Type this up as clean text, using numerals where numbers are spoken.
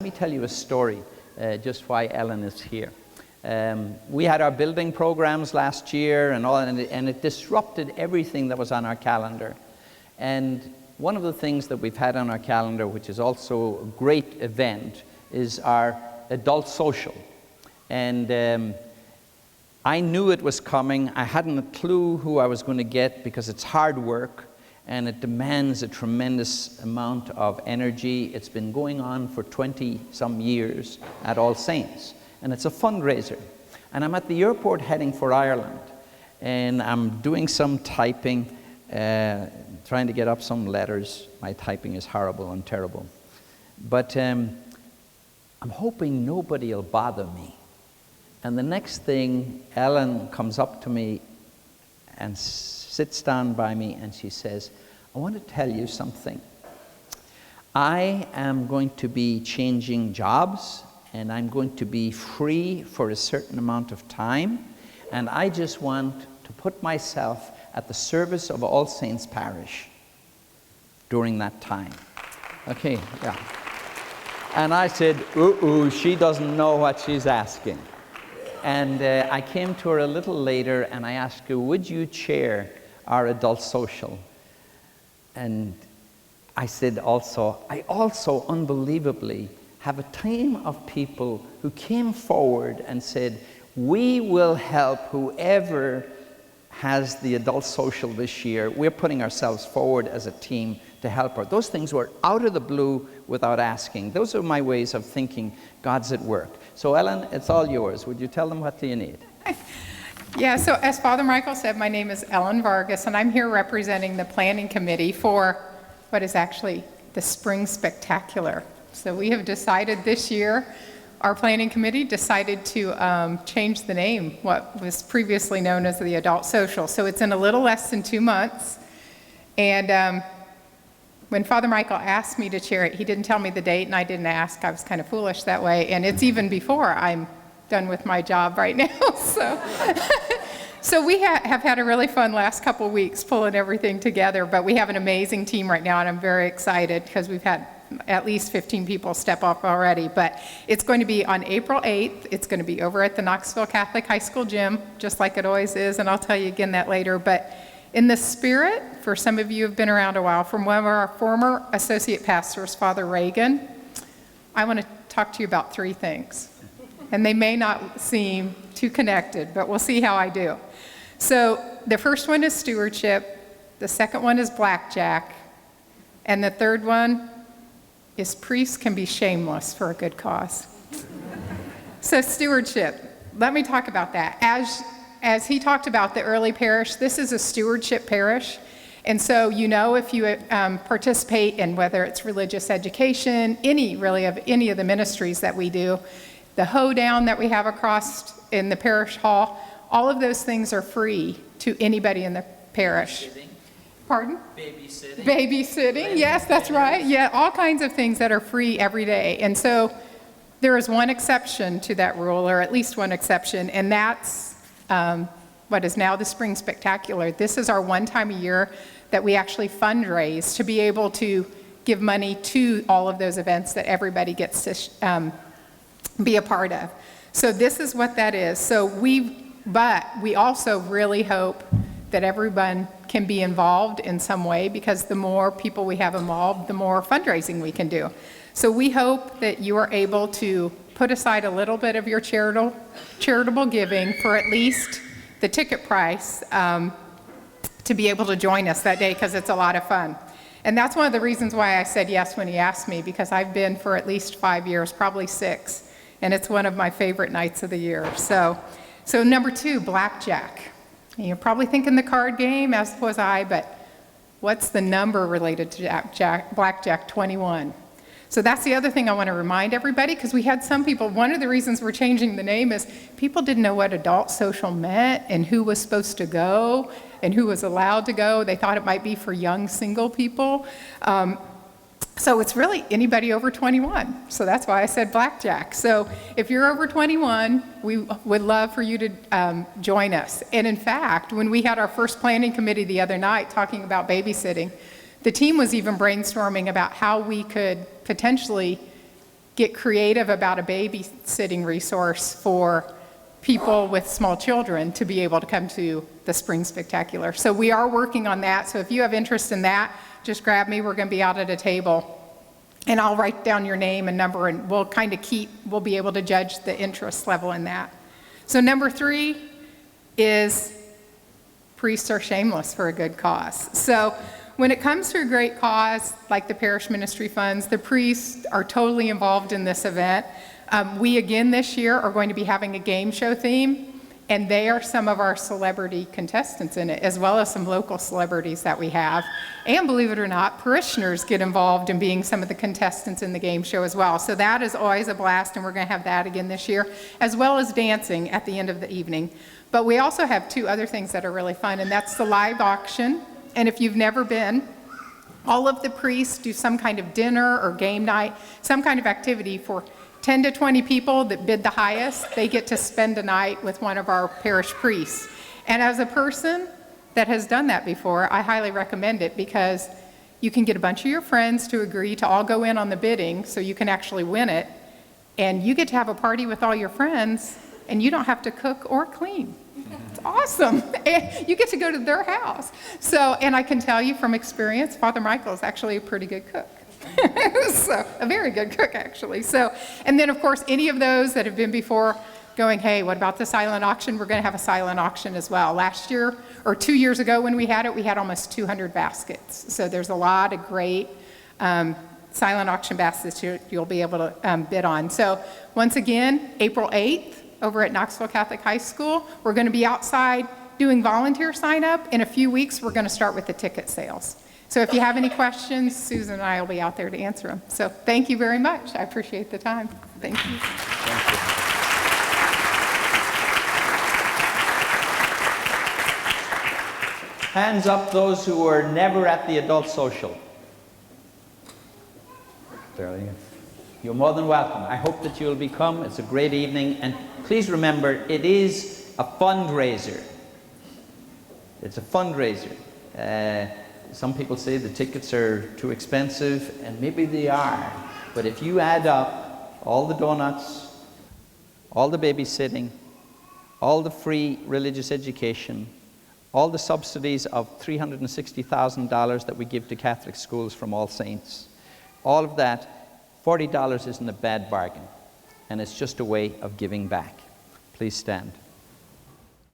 Let me tell you a story, just why Ellen is here. We had our building programs last year and it disrupted everything that was on our calendar. And one of the things that we've had on our calendar, which is also a great event, is our adult social. And I knew it was coming. I hadn't a clue who I was going to get because it's hard work and it demands a tremendous amount of energy. It's been going on for 20-some years at All Saints, and it's a fundraiser. And I'm at the airport heading for Ireland, and I'm doing some typing, trying to get up some letters. My typing is horrible and terrible. But I'm hoping nobody will bother me. And the next thing, Ellen comes up to me and sits down by me and she says, I want to tell you something. I am going to be changing jobs and I'm going to be free for a certain amount of time, and I just want to put myself at the service of All Saints Parish during that time. Okay, yeah. And I said, she doesn't know what she's asking. And I came to her a little later and I asked her, would you chair our adult social? And I said I also unbelievably have a team of people who came forward and said, we will help whoever has the adult social this year. We're putting ourselves forward as a team to help her. Those things were out of the blue without asking. Those are my ways of thinking God's at work. So Ellen, it's all yours. Would you tell them what do you need? Yeah, so as Father Michael said, my name is Ellen Vargas, and I'm here representing the planning committee for what is actually the Spring Spectacular. So we have decided this year, our planning committee decided to change the name, what was previously known as the Adult Social. So it's in a little less than 2 months. And when Father Michael asked me to chair it, he didn't tell me the date, and I didn't ask. I was kind of foolish that way. And it's even before I'm done with my job right now. So we have had a really fun last couple of weeks pulling everything together, but we have an amazing team right now, and I'm very excited because we've had at least 15 people step up already. But it's going to be on April 8th. It's going to be over at the Knoxville Catholic High School gym, just like it always is, and I'll tell you again that later. But in the spirit, for some of you who have been around a while, from one of our former associate pastors, Father Reagan, I want to talk to you about 3 things. And they may not seem too connected, but we'll see how I do. So the first one is stewardship, the second one is blackjack, and the third one is priests can be shameless for a good cause. So stewardship, let me talk about that. As he talked about the early parish, this is a stewardship parish. And so, you know, if you participate in whether it's religious education, any of the ministries that we do, the hoedown that we have across in the parish hall, all of those things are free to anybody in the parish. Babysitting. Pardon? Babysitting. Babysitting, yes, that's right. Yeah, all kinds of things that are free every day. And so there is one exception to that rule, or at least one exception, and that's what is now the Spring Spectacular. This is our one time a year that we actually fundraise to be able to give money to all of those events that everybody gets to be a part of. So this is what that is. But we also really hope that everyone can be involved in some way, because the more people we have involved, the more fundraising we can do. So we hope that you are able to put aside a little bit of your charitable giving for at least the ticket price to be able to join us that day, because it's a lot of fun. And that's one of the reasons why I said yes when he asked me, because I've been for at least 5 years, probably 6, and it's one of my favorite nights of the year. So number 2, blackjack. You're probably thinking the card game, as was I, but what's the number related to blackjack? 21. So that's the other thing I want to remind everybody, because we had some people, one of the reasons we're changing the name is people didn't know what adult social meant and who was supposed to go and who was allowed to go. They thought it might be for young single people. So it's really anybody over 21. So that's why I said blackjack. So if you're over 21, we would love for you to join us. And in fact, when we had our first planning committee the other night talking about babysitting, the team was even brainstorming about how we could potentially get creative about a babysitting resource for people with small children to be able to come to the Spring Spectacular. So we are working on that. So if you have interest in that, just grab me. We're going to be out at a table, and I'll write down your name and number, and we'll be able to judge the interest level in that. So number 3 is priests are shameless for a good cause. So when it comes to a great cause, like the parish ministry funds, the priests are totally involved in this event. We, again, this year are going to be having a game show theme, and they are some of our celebrity contestants in it, as well as some local celebrities that we have. And believe it or not, parishioners get involved in being some of the contestants in the game show as well. So that is always a blast, and we're going to have that again this year, as well as dancing at the end of the evening. But we also have 2 other things that are really fun, and that's the live auction. And if you've never been, all of the priests do some kind of dinner or game night, some kind of activity for 10 to 20 people that bid the highest. They get to spend a night with one of our parish priests. And as a person that has done that before, I highly recommend it, because you can get a bunch of your friends to agree to all go in on the bidding so you can actually win it. And you get to have a party with all your friends, and you don't have to cook or clean. It's awesome. And you get to go to their house. So, and I can tell you from experience, Father Michael is actually a pretty good cook. So, a very good cook, actually. So, and then, of course, any of those that have been before going, hey, what about the silent auction? We're going to have a silent auction as well. Last year, or 2 years ago when we had it, we had almost 200 baskets. So there's a lot of great silent auction baskets you'll be able to bid on. So, once again, April 8th, over at Knoxville Catholic High School, we're going to be outside doing volunteer sign up. In a few weeks, we're going to start with the ticket sales. So if you have any questions, Susan and I will be out there to answer them. So thank you very much. I appreciate the time. Thank you. Thank you. Hands up those who were never at the adult social. There you go. You're more than welcome. I hope that you'll become. It's a great evening. And please remember, it is a fundraiser. It's a fundraiser. Some people say the tickets are too expensive, and maybe they are. But if you add up all the donuts, all the babysitting, all the free religious education, all the subsidies of $360,000 that we give to Catholic schools from All Saints, all of that, $40 isn't a bad bargain, and it's just a way of giving back. Please stand.